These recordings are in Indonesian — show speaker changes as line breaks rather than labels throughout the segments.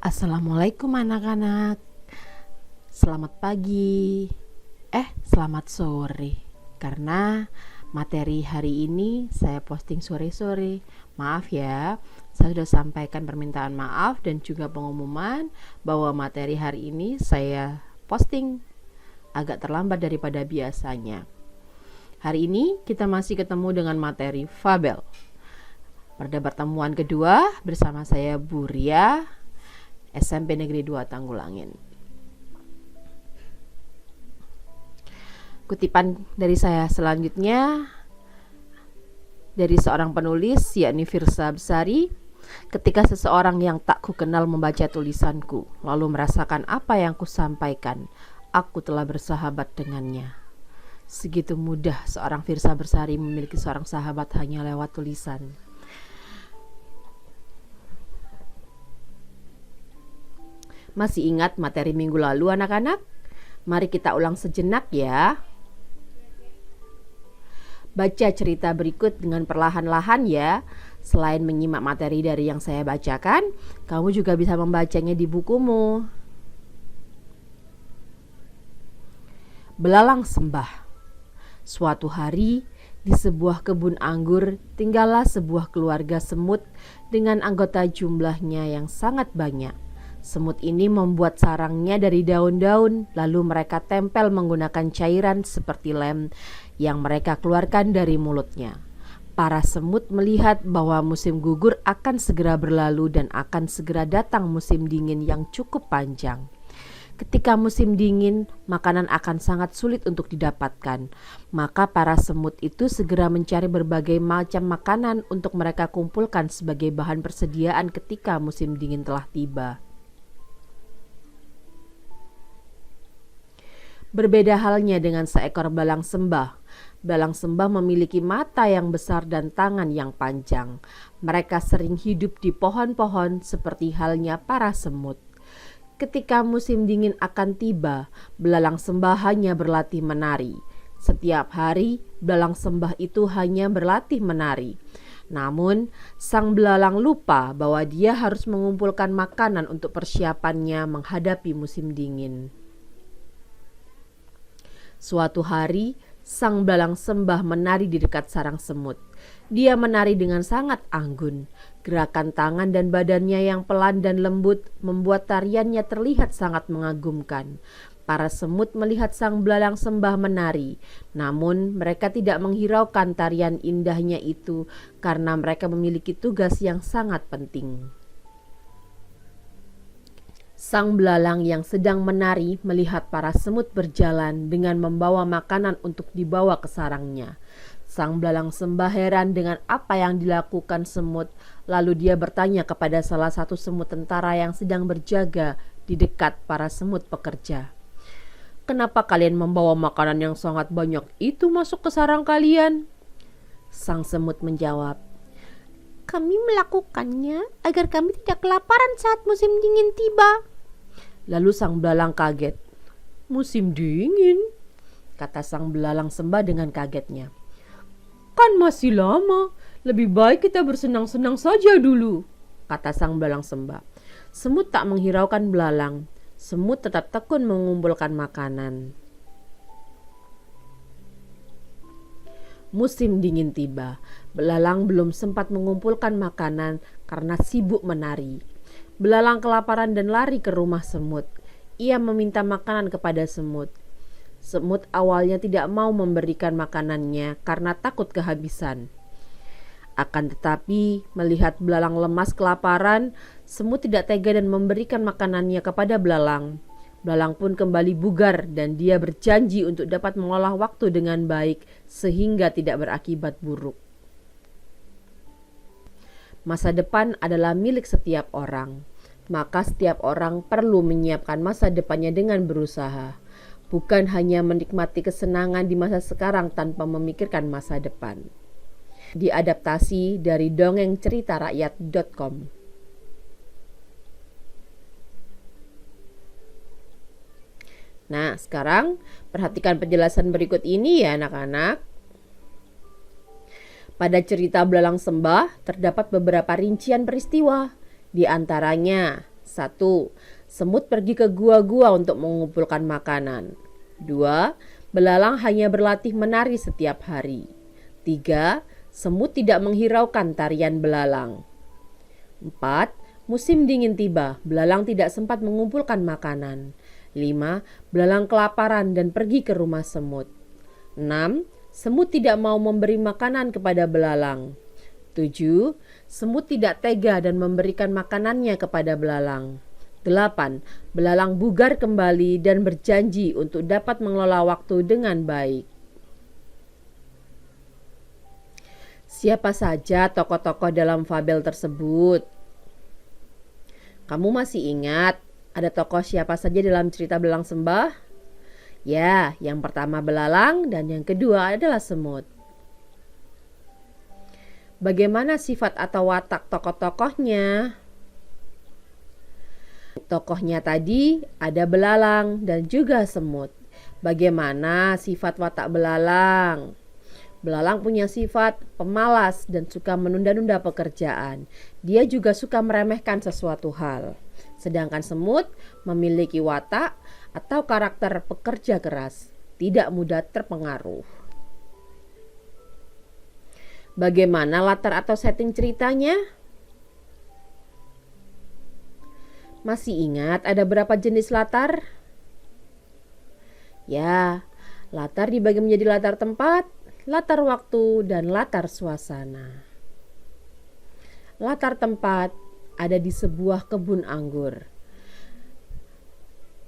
Assalamualaikum anak-anak. Selamat pagi. Selamat sore. Karena materi hari ini saya posting sore-sore. Maaf ya, saya sudah sampaikan permintaan maaf dan juga pengumuman bahwa materi hari ini saya posting agak terlambat daripada biasanya. Hari ini kita masih ketemu dengan materi fabel. Pada pertemuan kedua bersama saya Bu Ria, SMP Negeri 2 Tanggulangin. Kutipan dari saya selanjutnya dari seorang penulis, yakni Firsa Besari. Ketika seseorang yang tak kukenal membaca tulisanku, lalu merasakan apa yang kusampaikan, aku telah bersahabat dengannya. Segitu mudah seorang Firsa Besari memiliki seorang sahabat hanya lewat tulisan. Masih ingat materi minggu lalu anak-anak? Mari kita ulang sejenak ya. Baca cerita berikut dengan perlahan-lahan ya. Selain menyimak materi dari yang saya bacakan, kamu juga bisa membacanya di bukumu. Belalang sembah. Suatu hari, di sebuah kebun anggur, tinggallah sebuah keluarga semut dengan anggota jumlahnya yang sangat banyak. Semut ini membuat sarangnya dari daun-daun, lalu mereka tempel menggunakan cairan seperti lem yang mereka keluarkan dari mulutnya. Para semut melihat bahwa musim gugur akan segera berlalu dan akan segera datang musim dingin yang cukup panjang. Ketika musim dingin, makanan akan sangat sulit untuk didapatkan. Maka para semut itu segera mencari berbagai macam makanan untuk mereka kumpulkan sebagai bahan persediaan ketika musim dingin telah tiba. Berbeda halnya dengan seekor belalang sembah. Belalang sembah memiliki mata yang besar dan tangan yang panjang. Mereka sering hidup di pohon-pohon seperti halnya para semut. Ketika musim dingin akan tiba, belalang sembah hanya berlatih menari. Setiap hari, belalang sembah itu hanya berlatih menari. Namun, sang belalang lupa bahwa dia harus mengumpulkan makanan untuk persiapannya menghadapi musim dingin. Suatu hari, sang belalang sembah menari di dekat sarang semut. Dia menari dengan sangat anggun. Gerakan tangan dan badannya yang pelan dan lembut membuat tariannya terlihat sangat mengagumkan. Para semut melihat sang belalang sembah menari, namun mereka tidak menghiraukan tarian indahnya itu karena mereka memiliki tugas yang sangat penting. Sang belalang yang sedang menari melihat para semut berjalan dengan membawa makanan untuk dibawa ke sarangnya. Sang belalang sembah heran dengan apa yang dilakukan semut, lalu dia bertanya kepada salah satu semut tentara yang sedang berjaga di dekat para semut pekerja. "Kenapa kalian membawa makanan yang sangat banyak itu masuk ke sarang kalian?" Sang semut menjawab, "Kami melakukannya agar kami tidak kelaparan saat musim dingin tiba." Lalu sang belalang kaget. "Musim dingin?" kata sang belalang sembah dengan kagetnya. "Kan masih lama, lebih baik kita bersenang-senang saja dulu," kata sang belalang sembah. Semut tak menghiraukan belalang. Semut tetap tekun mengumpulkan makanan. Musim dingin tiba. Belalang belum sempat mengumpulkan makanan karena sibuk menari. Belalang kelaparan dan lari ke rumah semut. Ia meminta makanan kepada semut. Semut awalnya tidak mau memberikan makanannya karena takut kehabisan. Akan tetapi, melihat belalang lemas kelaparan, semut tidak tega dan memberikan makanannya kepada belalang. Belalang pun kembali bugar dan dia berjanji untuk dapat mengolah waktu dengan baik sehingga tidak berakibat buruk. Masa depan adalah milik setiap orang. Maka setiap orang perlu menyiapkan masa depannya dengan berusaha. Bukan hanya menikmati kesenangan di masa sekarang tanpa memikirkan masa depan. Diadaptasi dari dongengceritarakyat.com. Nah, sekarang perhatikan penjelasan berikut ini ya anak-anak. Pada cerita Belalang Sembah terdapat beberapa rincian peristiwa. Di antaranya, 1. Semut pergi ke gua-gua untuk mengumpulkan makanan. 2. Belalang hanya berlatih menari setiap hari. 3. Semut tidak menghiraukan tarian belalang. 4. Musim dingin tiba, belalang tidak sempat mengumpulkan makanan. 5. Belalang kelaparan dan pergi ke rumah semut. 6. Semut tidak mau memberi makanan kepada belalang. 7. Semut tidak tega dan memberikan makanannya kepada belalang. 8. Belalang bugar kembali dan berjanji untuk dapat mengelola waktu dengan baik. Siapa saja tokoh-tokoh dalam fabel tersebut? Kamu masih ingat ada tokoh siapa saja dalam cerita Belalang Sembah? Ya, yang pertama belalang dan yang kedua adalah semut. Bagaimana sifat atau watak tokoh-tokohnya? Tokohnya tadi ada belalang dan juga semut. Bagaimana sifat watak belalang? Belalang punya sifat pemalas dan suka menunda-nunda pekerjaan. Dia juga suka meremehkan sesuatu hal. Sedangkan semut memiliki watak atau karakter pekerja keras, tidak mudah terpengaruh. Bagaimana latar atau setting ceritanya? Masih ingat ada berapa jenis latar? Ya, latar dibagi menjadi latar tempat, latar waktu, dan latar suasana. Latar tempat ada di sebuah kebun anggur.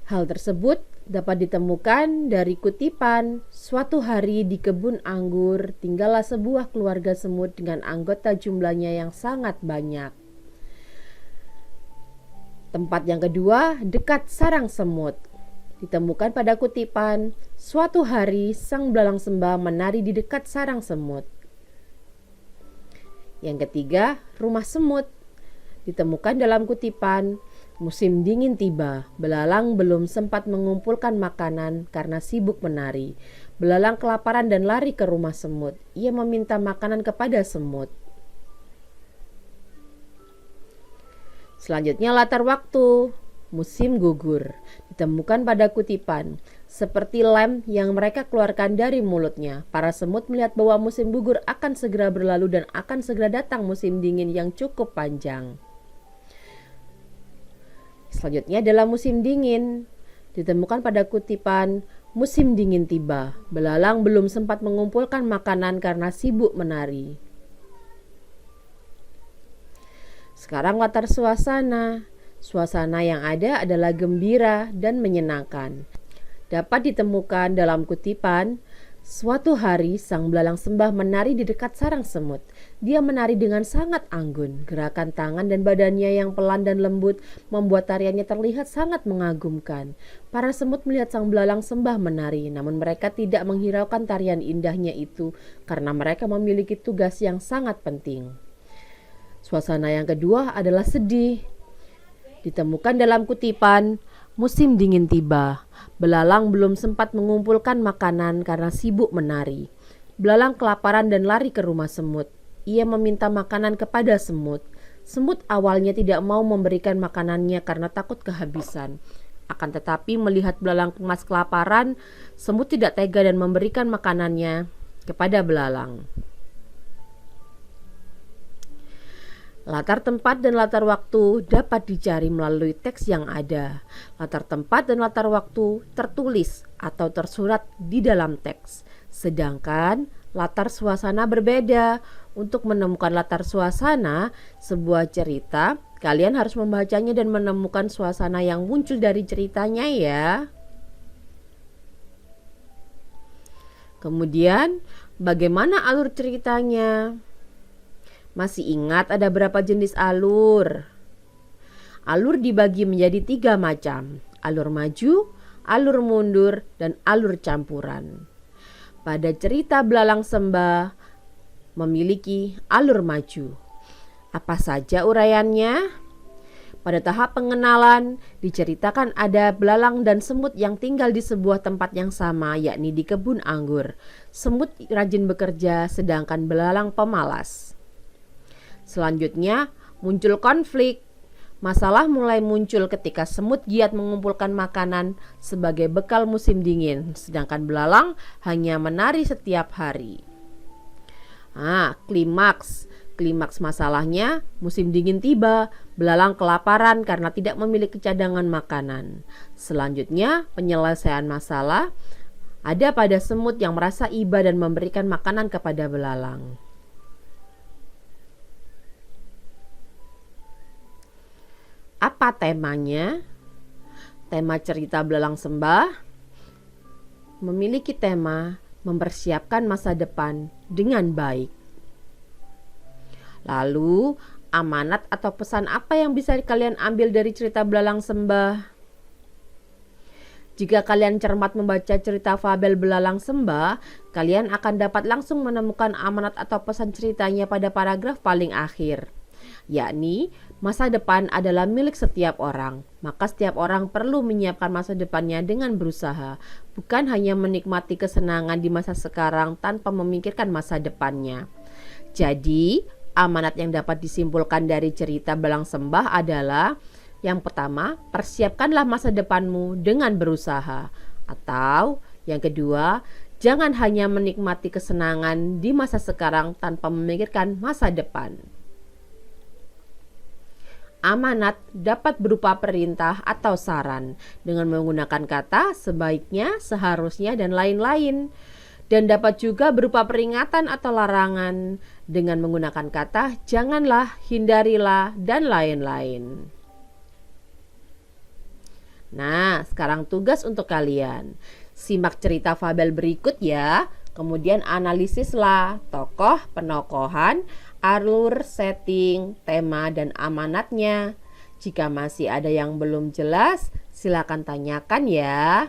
Hal tersebut dapat ditemukan dari kutipan, suatu hari di kebun anggur tinggallah sebuah keluarga semut dengan anggota jumlahnya yang sangat banyak. Tempat yang kedua, dekat sarang semut. Ditemukan pada kutipan, suatu hari sang belalang sembah menari di dekat sarang semut. Yang ketiga, rumah semut. Ditemukan dalam kutipan, musim dingin tiba, belalang belum sempat mengumpulkan makanan karena sibuk menari. Belalang kelaparan dan lari ke rumah semut. Ia meminta makanan kepada semut. Selanjutnya latar waktu. Musim gugur ditemukan pada kutipan, seperti lem yang mereka keluarkan dari mulutnya. Para semut melihat bahwa musim gugur akan segera berlalu dan akan segera datang musim dingin yang cukup panjang. Selanjutnya adalah musim dingin. Ditemukan pada kutipan, musim dingin tiba. Belalang belum sempat mengumpulkan makanan karena sibuk menari. Sekarang latar suasana. Suasana yang ada adalah gembira dan menyenangkan. Dapat ditemukan dalam kutipan, suatu hari sang belalang sembah menari di dekat sarang semut. Dia menari dengan sangat anggun. Gerakan tangan dan badannya yang pelan dan lembut membuat tariannya terlihat sangat mengagumkan. Para semut melihat sang belalang sembah menari, namun mereka tidak menghiraukan tarian indahnya itu karena mereka memiliki tugas yang sangat penting. Suasana yang kedua adalah sedih. Ditemukan dalam kutipan, musim dingin tiba. Belalang belum sempat mengumpulkan makanan karena sibuk menari. Belalang kelaparan dan lari ke rumah semut. Ia meminta makanan kepada semut. Semut awalnya tidak mau memberikan makanannya karena takut kehabisan. Akan tetapi melihat belalang kemas kelaparan, semut tidak tega dan memberikan makanannya kepada belalang. Latar tempat dan latar waktu dapat dicari melalui teks yang ada. Latar tempat dan latar waktu tertulis atau tersurat di dalam teks. Sedangkan latar suasana berbeda. Untuk menemukan latar suasana sebuah cerita, kalian harus membacanya dan menemukan suasana yang muncul dari ceritanya ya. Kemudian, bagaimana alur ceritanya? Masih ingat ada berapa jenis alur? Alur dibagi menjadi 3 macam. Alur maju, alur mundur, dan alur campuran. Pada cerita Belalang Sembah memiliki alur maju. Apa saja uraiannya? Pada tahap pengenalan diceritakan ada belalang dan semut yang tinggal di sebuah tempat yang sama, yakni di kebun anggur. Semut rajin bekerja sedangkan belalang pemalas. Selanjutnya muncul konflik. Masalah mulai muncul ketika semut giat mengumpulkan makanan sebagai bekal musim dingin, sedangkan belalang hanya menari setiap hari. Klimaks masalahnya, musim dingin tiba, belalang kelaparan karena tidak memiliki cadangan makanan. Selanjutnya, penyelesaian masalah ada pada semut yang merasa iba dan memberikan makanan kepada belalang. Apa temanya? Tema cerita Belalang Sembah memiliki tema mempersiapkan masa depan dengan baik. Lalu, amanat atau pesan apa yang bisa kalian ambil dari cerita Belalang Sembah? Jika kalian cermat membaca cerita fabel Belalang Sembah, kalian akan dapat langsung menemukan amanat atau pesan ceritanya pada paragraf paling akhir, yakni masa depan adalah milik setiap orang. Maka setiap orang perlu menyiapkan masa depannya dengan berusaha, bukan hanya menikmati kesenangan di masa sekarang tanpa memikirkan masa depannya. Jadi, amanat yang dapat disimpulkan dari cerita Belalang Sembah adalah: yang pertama, persiapkanlah masa depanmu dengan berusaha. Atau yang kedua, jangan hanya menikmati kesenangan di masa sekarang tanpa memikirkan masa depan. Amanat dapat berupa perintah atau saran dengan menggunakan kata sebaiknya, seharusnya, dan lain-lain. Dan dapat juga berupa peringatan atau larangan dengan menggunakan kata janganlah, hindarilah, dan lain-lain. Nah, sekarang tugas untuk kalian. Simak cerita fabel berikut ya. Kemudian analisislah tokoh, penokohan, alur, setting, tema, dan amanatnya. Jika masih ada yang belum jelas, silakan tanyakan ya.